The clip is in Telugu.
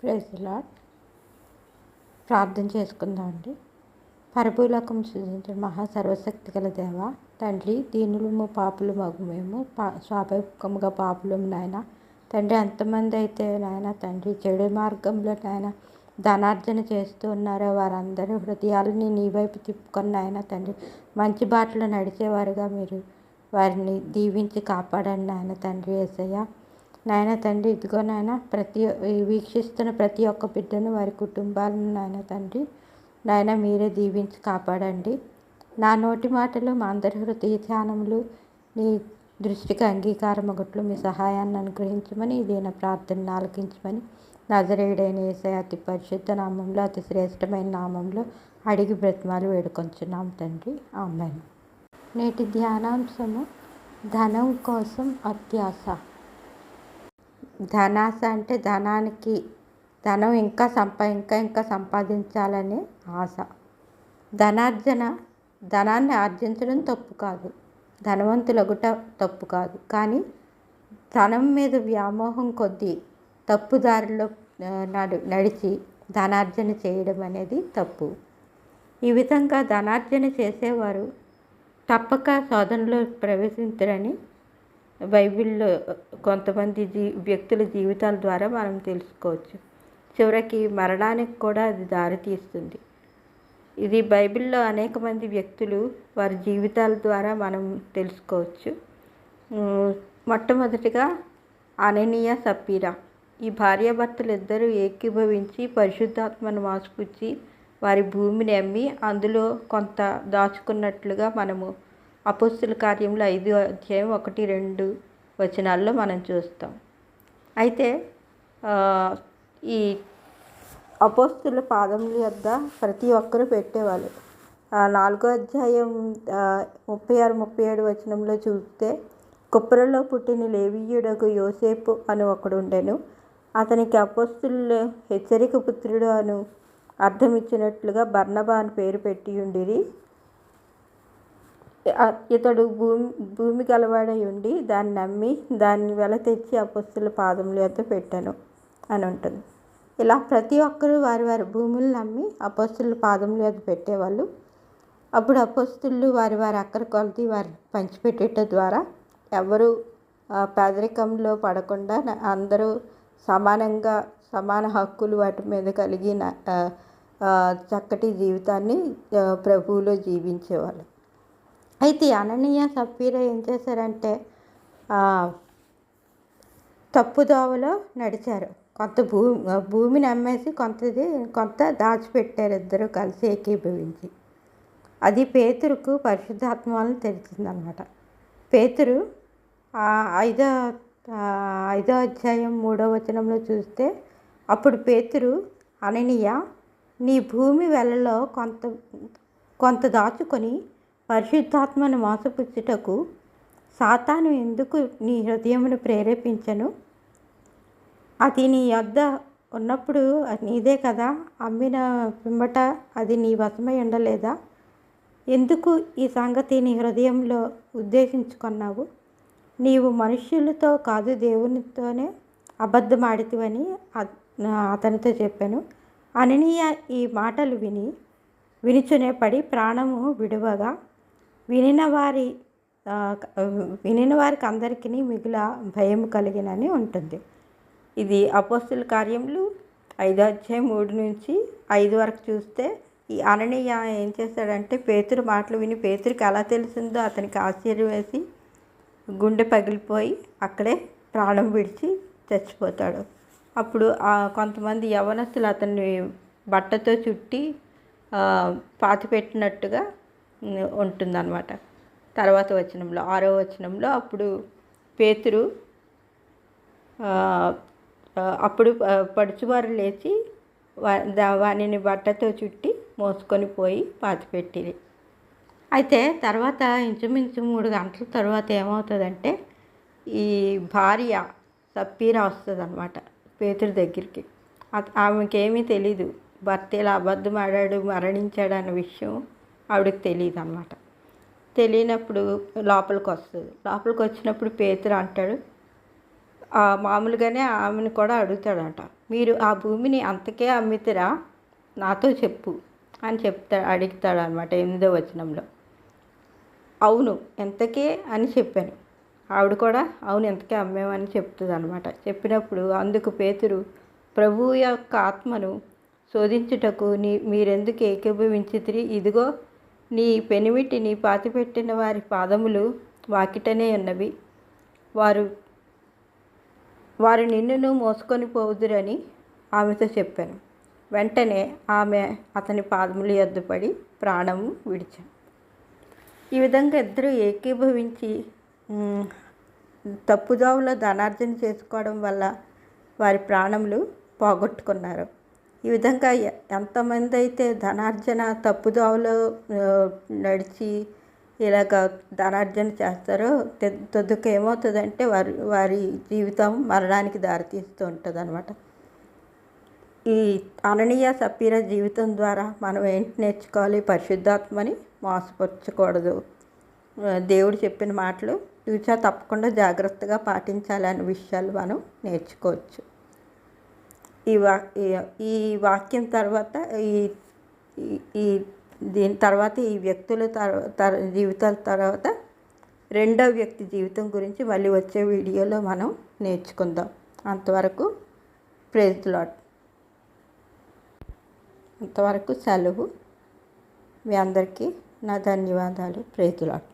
Praise the lord. ప్రార్థన చేసుకుందాం అండి. పరభూలోకం సృజించిన మహాసర్వశక్తి గల దేవ తండ్రి, దీనులము పాపులు మగు మేము స్వాభావికముగా పాపులము నాయన తండ్రి. ఎంతమంది అయితే నాయన తండ్రి చెడు మార్గంలో నాయన ధనార్జన చేస్తూ ఉన్నారో వారందరూ హృదయాలని నీ వైపు తిప్పుకొని నాయన తండ్రి మంచి బాటలో నడిచేవారుగా మీరు వారిని దీవించి కాపాడండి నాయన తండ్రి. యేసయ్య నాయన తండ్రి, ఇదిగో నాయన వీక్షిస్తున్న ప్రతి ఒక్క బిడ్డను వారి కుటుంబాలను నాయన తండ్రి నాయన మీరే దీవించి కాపాడండి. నా నోటి మాటలు మా అందరి హృదయ ధ్యానములు నీ దృష్టికి అంగీకారమగట్లు మీ సహాయాన్ని అనుగ్రహించమని ఇది నా ప్రార్థనను ఆలకించమని నజరేయుడైన యేసయ్య అతి పరిశుద్ధ నామంలో అతి శ్రేష్టమైన నామంలో అడిగి బ్రతిమాలు వేడుకొంచున్నాం తండ్రి. ఆమేన్. నేటి ధ్యానాంశము ధనం కోసం అత్యాశ. ధనాశ అంటే ధనం ఇంకా సంపాదించాలనే ఆశ. ధనాన్ని ఆర్జించడం తప్పు కాదు, ధనవంతులగుట తప్పు కాదు. కానీ ధనం మీద వ్యామోహం కొద్దీ తప్పుదారిలో నడిచి ధనార్జన చేయడం అనేది తప్పు. ఈ విధంగా ధనార్జన చేసేవారు తప్పక శోధనలో ప్రవేశించరని బైబిల్లో కొంతమంది వ్యక్తుల జీవితాల ద్వారా మనం తెలుసుకోవచ్చు. చివరికి మరణానికి కూడా అది దారితీస్తుంది. ఇది బైబిల్లో అనేక మంది వ్యక్తులు వారి జీవితాల ద్వారా మనం తెలుసుకోవచ్చు. మొట్టమొదటిగా అననీయ సప్పీరా. ఈ భార్యాభర్తలు ఇద్దరూ ఏకీభవించి పరిశుద్ధాత్మను మోసపుచ్చి వారి భూమిని అమ్మి అందులో కొంత దాచుకున్నట్లుగా మనము అపోస్తుల కార్యములు 5:1-2 వచనాల్లో మనం చూస్తాం. అయితే ఈ అపోస్తుల పాదముల యొద్ద ప్రతి ఒక్కరూ పెట్టేవాళ్ళు. 4వ అధ్యాయం 36-37 వచనంలో చూస్తే, కుప్రలో పుట్టిన లేవీయుడకు యోసేపు అని ఒకడు ఉండెను. అతనికి అపోస్తులు హెచ్చరిక పుత్రుడు అను అర్థం ఇచ్చినట్లుగా బర్నబా అని పేరు పెట్టి ఉండిరి. ఇతడు భూమి గలవాడై ఉండి దాన్ని నమ్మి దాన్ని వెల తెచ్చి అపోస్తుల పాదముల యొద్ద పెట్టాను అని ఉంటుంది. ఇలా ప్రతి ఒక్కరూ వారి వారి భూములను నమ్మి అపోస్తుల పాదముల యొద్ద పెట్టేవాళ్ళు. అప్పుడు అపోస్తులు వారి వారి అక్కర కొలది వారిని పంచిపెట్టేట ద్వారా ఎవరు పేదరికంలో పడకుండా అందరూ సమాన హక్కులు వాటి మీద కలిగిన చక్కటి జీవితాన్ని ప్రభువులో జీవించేవాళ్ళు. అయితే అననీయ సప్పీరా ఏం చేశారంటే తప్పుదోవలో నడిచారు. కొంత భూమిని అమ్మేసి కొంత దాచిపెట్టారు ఇద్దరు కలిసి ఏకీభవించి. అది పేతురుకు పరిశుద్ధాత్మ వలన తెలిసిందనమాట. పేతురు 5వ అధ్యాయం 3వ వచనంలో చూస్తే, అప్పుడు పేతురు అననీయ, నీ భూమి వెలలో కొంత దాచుకొని పరిశుద్ధాత్మను మోసపుచ్చుటకు సాతాను ఎందుకు నీ హృదయమును ప్రేరేపించను? అది నీ యొద్ద ఉన్నప్పుడు నీదే కదా, అమ్మిన పిమ్మట అది నీ వశమై ఉండలేదా? ఎందుకు ఈ సంగతి నీ హృదయంలో ఉద్దేశించుకున్నావు? నీవు మనుష్యులతో కాదు దేవునితోనే అబద్ధమాడితివని అతనితో చెప్పాను. అననీయ ఈ మాటలు వినిచునే పడి ప్రాణము విడువగా వినిన వారికి అందరికీ మిగుల భయం కలిగినని ఉంటుంది. ఇది అపోస్తుల కార్యములు 5వ అధ్యాయం 3-5 వరకు చూస్తే, ఈ అననీయ ఏం చేశాడంటే పేతురు మాటలు విని పేతురికి ఎలా తెలిసిందో అతనికి ఆశ్చర్యం వేసి గుండె పగిలిపోయి అక్కడే ప్రాణం విడిచి చచ్చిపోతాడు. అప్పుడు కొంతమంది యవనస్తులు అతన్ని బట్టతో చుట్టి పాతిపెట్టినట్టుగా ఉంటుందన్నమాట. తర్వాత వచనంలో 6వ వచనంలో అప్పుడు పేతురు పడుచువారు లేచి వానిని బట్టతో చుట్టి మోసుకొని పోయి పాతిపెట్టిరి. అయితే తర్వాత ఇంచుమించు 3 గంటల తర్వాత ఏమవుతుందంటే, ఈ భార్య సప్పీరా వస్తుంది అన్నమాట పేతురు దగ్గరికి. ఆమెకేమీ తెలీదు, భర్త ఇలా అబద్ధం ఆడాడు మరణించాడు అన్న విషయం ఆవిడకి తెలియదు అన్నమాట. తెలియనప్పుడు లోపలికి వస్తుంది. లోపలికి వచ్చినప్పుడు పేతురు అంటాడు, మామూలుగానే ఆమెను కూడా అడుగుతాడంట, మీరు ఆ భూమిని అంతకే అమ్మితిరా, నాతో చెప్పు అని అడుగుతాడు అనమాట 8వ వచనంలో. అవును ఎంతకే అని చెప్పాను. ఆవిడ కూడా అవును ఎంతకే అమ్మేమని చెప్తుంది అనమాట. చెప్పినప్పుడు అందుకు పేతురు, ప్రభువు యొక్క ఆత్మను శోధించుటకు మీరెందుకు ఏకీభవించితిరి? ఇదిగో నీ పెనిమిటిని పాతిపెట్టిన వారి పాదములు వాకిటనే ఉన్నవి, వారు నిన్నును మోసుకొని పోవుదురని ఆమెతో చెప్పాను. వెంటనే ఆమె అతని పాదముల యొద్ద పడి ప్రాణము విడిచాను. ఈ విధంగా ఇద్దరు ఏకీభవించి తప్పుదావులో ధనార్జన చేసుకోవడం వల్ల వారి ప్రాణములు పోగొట్టుకున్నారు. ఈ విధంగా ఎంతమంది అయితే ధనార్జన తప్పుదావులో నడిచి ఇలాగ ధనార్జన చేస్తారో తొద్దుకు ఏమవుతుందంటే వారి జీవితం మరణానికి దారితీస్తూ ఉంటుంది అనమాట. ఈ అననీయ సప్పీరా జీవితం ద్వారా మనం ఏంటి నేర్చుకోవాలి? పరిశుద్ధాత్మని మోసపరచకూడదు, దేవుడు చెప్పిన మాటలు తూచా తప్పకుండా జాగ్రత్తగా పాటించాలనే విషయాలు మనం నేర్చుకోవచ్చు. ఈ వాక్యం తర్వాత దీని తర్వాత ఈ వ్యక్తుల జీవితాల తర్వాత రెండవ వ్యక్తి జీవితం గురించి మళ్ళీ వచ్చే వీడియోలో మనం నేర్చుకుందాం. అంతవరకు ప్రైజ్ ది లార్డ్. అంతవరకు సెలవు. మీ అందరికీ నా ధన్యవాదాలు. Praise the lord.